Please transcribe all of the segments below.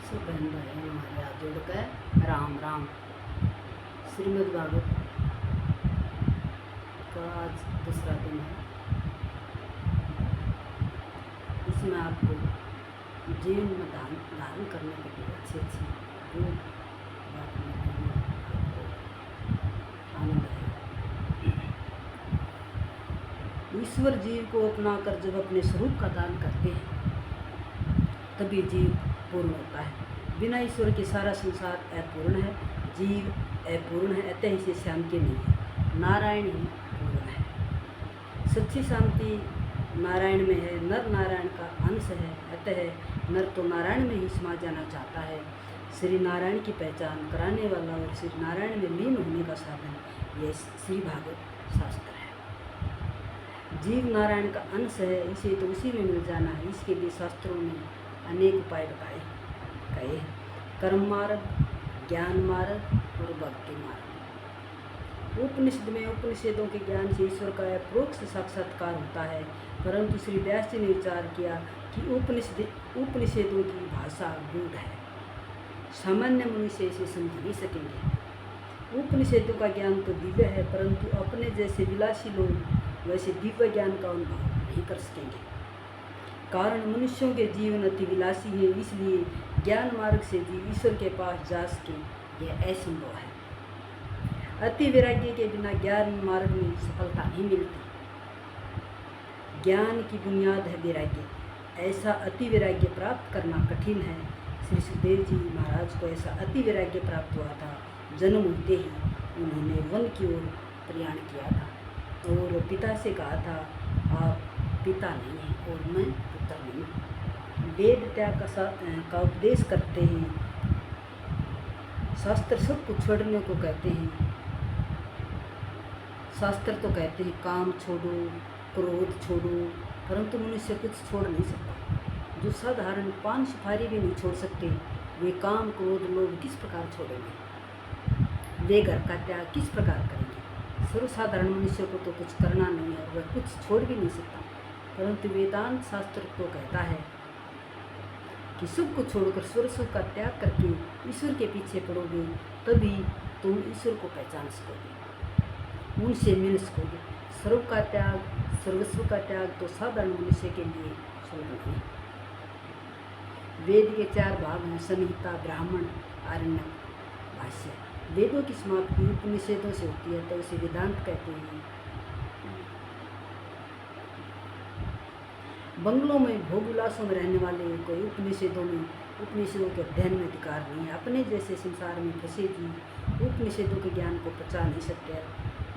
सब बहन भाई हमारे हाथ जोड़कर राम राम। श्रीमद् भागवत का आज दूसरा दिन है। इसमें आपको जीवन में धारण करने के लिए अच्छी गुण बात मिलेगी, आपको आनंद आएगा। ईश्वर जीव को अपनाकर जब अपने स्वरूप का दान करते हैं तभी जीव पूर्ण होता है। बिना ईश्वर के सारा संसार अपूर्ण है, जीव अपूर्ण है, अतः इसे शांति नहीं है। नारायण ही पूर्ण है। सच्ची शांति नारायण में है। नर नारायण का अंश है, अतः नर तो नारायण में ही समा जाना चाहता है। श्री नारायण की पहचान कराने वाला और श्री नारायण में लीन होने का साधन यह श्री भागवत शास्त्र है। जीव नारायण का अंश है, इसे तो उसी में मिल जाना है। इसके लिए शास्त्रों ने अनेक उपाय बताए कहे, कर्म मार्ग, ज्ञान मार्ग और भक्ति मार्ग। उपनिषद में उपनिषदों के ज्ञान से ईश्वर का अप्रोक्ष साक्षात्कार होता है, परंतु श्री व्यास जी ने विचार किया कि उपनिषदों की भाषा गूढ़ है, सामान्य मनुष्य इसे समझ नहीं सकेंगे। उपनिषदों का ज्ञान तो दिव्य है, परंतु अपने जैसे विलासी लोग वैसे दिव्य ज्ञान का अनुभव नहीं कर सकेंगे। कारण मनुष्यों के जीवन अति विलासी है, इसलिए ज्ञान मार्ग से जीव ईश्वर के पास जा सके यह असंभव है। अति वैराग्य के बिना ज्ञान मार्ग में सफलता नहीं मिलती। ज्ञान की बुनियाद है वैराग्य। ऐसा अति वैराग्य प्राप्त करना कठिन है। श्री सुखदेव जी महाराज को ऐसा अति वैराग्य प्राप्त हुआ था। जन्म होते ही उन्होंने वन की ओर प्रयाण किया था और पिता से कहा था, आप पिता नहीं हैं और मैं पुत्र नहीं हूँ। वेद त्याग का उपदेश करते हैं। शास्त्र सब कुछ छोड़ने को कहते हैं। शास्त्र तो कहते हैं काम छोड़ो, क्रोध छोड़ो, परंतु मनुष्य कुछ छोड़ नहीं सकता। जो साधारण पान सुपारी भी नहीं छोड़ सकते, वे काम क्रोध लोभ किस प्रकार छोड़ेंगे? वे घर का त्याग किस प्रकार करेंगे? सर्वसाधारण मनुष्य को तो कुछ करना नहीं है, वह कुछ छोड़ भी नहीं सकता। परंतु वेदांत शास्त्र तो कहता है कि सब कुछ छोड़कर सर्वस्व का त्याग करके ईश्वर के पीछे पड़ोगे, तभी तुम ईश्वर को पहचान सकोगे, उनसे मिल सकोगे। सर्व का त्याग, सर्वस्व का त्याग तो साधारण मनुष्य के लिए सुलभ है। वेद के 4 भाग हैं, संहिता, ब्राह्मण, आरण्यक, भाष्य। वेदों की समाप्ति उपनिषदों से होती है, तो उसे वेदांत कहते हैं। बंगलों में भोग विलासों में रहने वाले कोई उपनिषदों के अध्ययन में अधिकार नहीं है। अपने जैसे संसार में फंसे जीव उपनिषदों के ज्ञान को पचा नहीं सकते।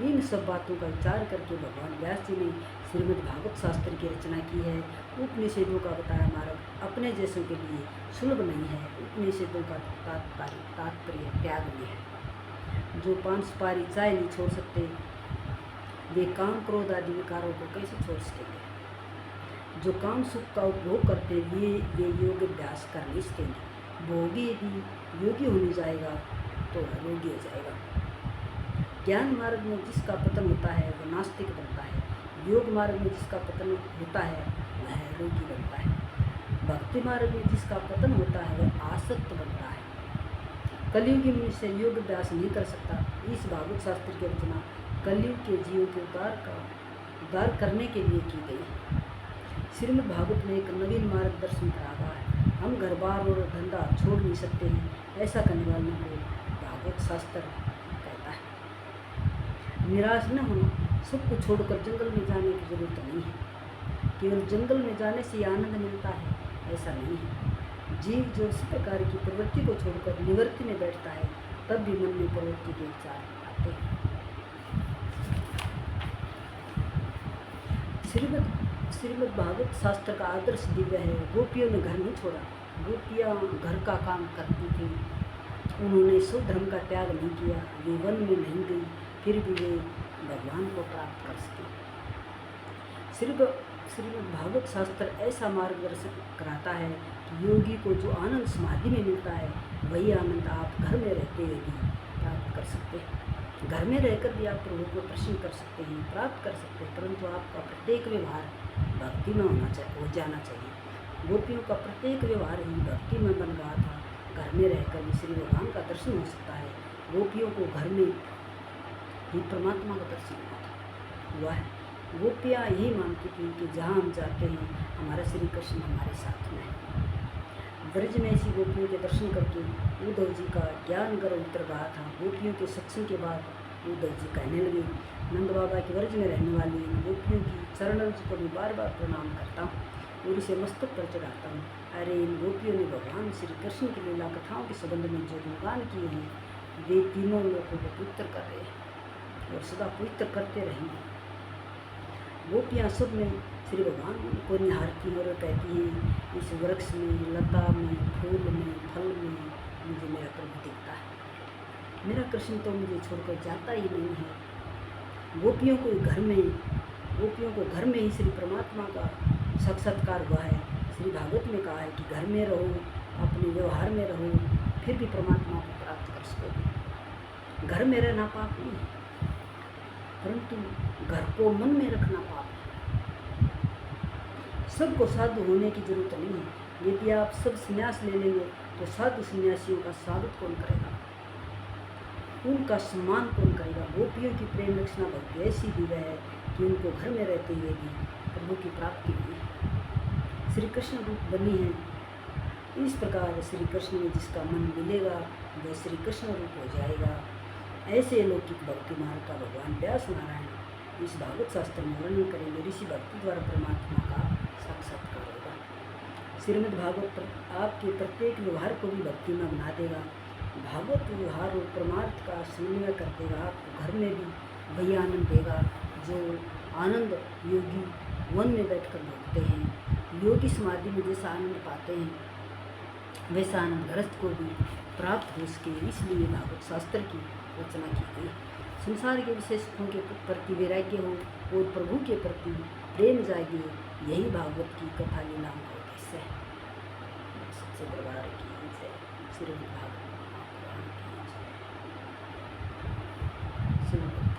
इन सब बातों का विचार करके भगवान व्यास जी ने श्रीमद् भागवत शास्त्र की रचना की है। उपनिषदों का बताया मार्ग अपने जैसों के लिए सुलभ नहीं है। उपनिषदों का तात्पर्य त्याग में है। जो पान सुपारी चाय नहीं छोड़ सकते, वे काम क्रोध आदि विकारों को कैसे छोड़ सकेंगे? जो काम सुख का उपभोग करते वे योग अभ्यास कर नहीं सकेंगे। भोगी यदि योगी होने जाएगा तो रोगी हो जाएगा। ज्ञान मार्ग में जिसका पतन होता है वह नास्तिक बनता है। योग मार्ग में जिसका पतन होता है वह रोगी बनता है। भक्ति मार्ग में जिसका पतन होता है वह आसक्त बनता है। कलयुगी मनुष्य योग अभ्यास नहीं कर सकता। इस भागवत शास्त्र की रचना कलयुग के जीवों के उद्धार करने के लिए की गई है। श्रीमद् भागवत में एक नवीन मार्गदर्शन करा है। हम घर बार और धंधा छोड़ नहीं सकते हैं, ऐसा करने वालों को भागवत शास्त्र कहता है। निराश न होना, सब कुछ छोड़कर जंगल में जाने की जरूरत नहीं है। केवल जंगल में जाने से आनंद मिलता है, ऐसा नहीं है। जीव जो इस प्रकार की प्रवृत्ति को छोड़कर निवृत्ति में बैठता है, तब भी मन में प्रवृत्ति के विचार आते हैं। श्रीमद् भागवत शास्त्र का आदर्श दिव्य है। गोपियों ने घर नहीं छोड़ा। गोपियाँ घर का काम करती थी, उन्होंने सब धर्म का त्याग नहीं किया। वे वन में नहीं गई, फिर भी वे भगवान को प्राप्त कर सके। श्रीमद् भागवत शास्त्र ऐसा मार्गदर्शन कराता है कि योगी को जो आनंद समाधि में मिलता है, वही आनंद आप घर में रहते हुए भी प्राप्त कर सकते हैं। घर में रहकर भी आप प्रभु को प्रसन्न कर सकते हैं, प्राप्त कर सकते हैं, परंतु आपका प्रत्येक व्यवहार भक्ति में हो जाना चाहिए। गोपियों का प्रत्येक व्यवहार ही भक्ति में बन रहा था। घर में रहकर भी श्री भगवान का दर्शन हो सकता है। गोपियों को घर में ही परमात्मा का दर्शन हुआ है। गोपियाँ यही मानती थी कि जहाँ हम जाते हैं हमारा श्री कृष्ण हमारे साथ में है। ब्रज में ऐसी गोपियों के दर्शन करके उद्धव जी का ज्ञान गर्व उतर रहा था। गोपियों के सत्संग के बाद उद्धव जी कहने लगे, नंद बाबा के ब्रज में रहने वाली गोपियों की चरणों को भी बार बार प्रणाम करता हूँ और इसे मस्तक पर चढ़ाता हूँ। अरे इन गोपियों ने भगवान श्री कृष्ण की लीला कथाओं के संबंध में जो गुणगान किए हैं वे तीनों लोगों को पवित्र कर रहे हैं और सदा पवित्र करते रहेंगे। गोपियाँ सब में श्री भगवान को निहारती और कहती हैं, इस वृक्ष में, लता में, फूल में, फल में मुझे मेरा प्रभु दिखता है। मेरा कृष्ण तो मुझे छोड़कर जाता ही नहीं है। गोपियों को घर में ही श्री परमात्मा का साक्षात्कार हुआ है। श्री भागवत में कहा है कि घर में रहो, अपने व्यवहार में रहो, फिर भी परमात्मा को प्राप्त कर सकोगे। घर में रहना पाप नहीं है, परंतु घर को मन में रखना पाप है। सबको साधु होने की जरूरत नहीं है। यदि आप सब संन्यास ले लेंगे तो साधु सन्यासियों का स्वागत कौन करेगा, उनका सम्मान कौन करेगा। गोपियों की प्रेम रचना भक्ति ऐसी दिव्य है कि उनको घर में रहते हुए भी प्रभु की प्राप्ति हुई है, श्री कृष्ण रूप बनी है। इस प्रकार श्री कृष्ण में जिसका मन मिलेगा वह श्री कृष्ण रूप हो जाएगा। ऐसे लौकिक भक्ति मार्ग का भगवान व्यास नारायण इस भागवत शास्त्र में वर्णन करेंगे। ऋषि भक्ति द्वारा परमात्मा का साक्षात्कार होगा। श्रीमद् भागवत आपके प्रत्येक व्यवहार को भी भक्ति में बना देगा। भागवत व्यवहार और परमार्थ का समन्वय कर देगा। आपको घर में भी वही आनंद देगा जो आनंद योगी वन में बैठकर भोगते हैं। योगी समाधि में जैसा आनंद पाते हैं वैसा आनंद गृहस्थ को भी प्राप्त हो सके, इसलिए भागवत शास्त्र की रचना की गई। संसार के विषय सुखों के प्रति वैराग्य हो और प्रभु के प्रति प्रेम जागे, यही भागवत की कथा लीलाओं का उद्देश्य है। सच्चे दरबार की जय, श्री भागवत महापुराण की जय।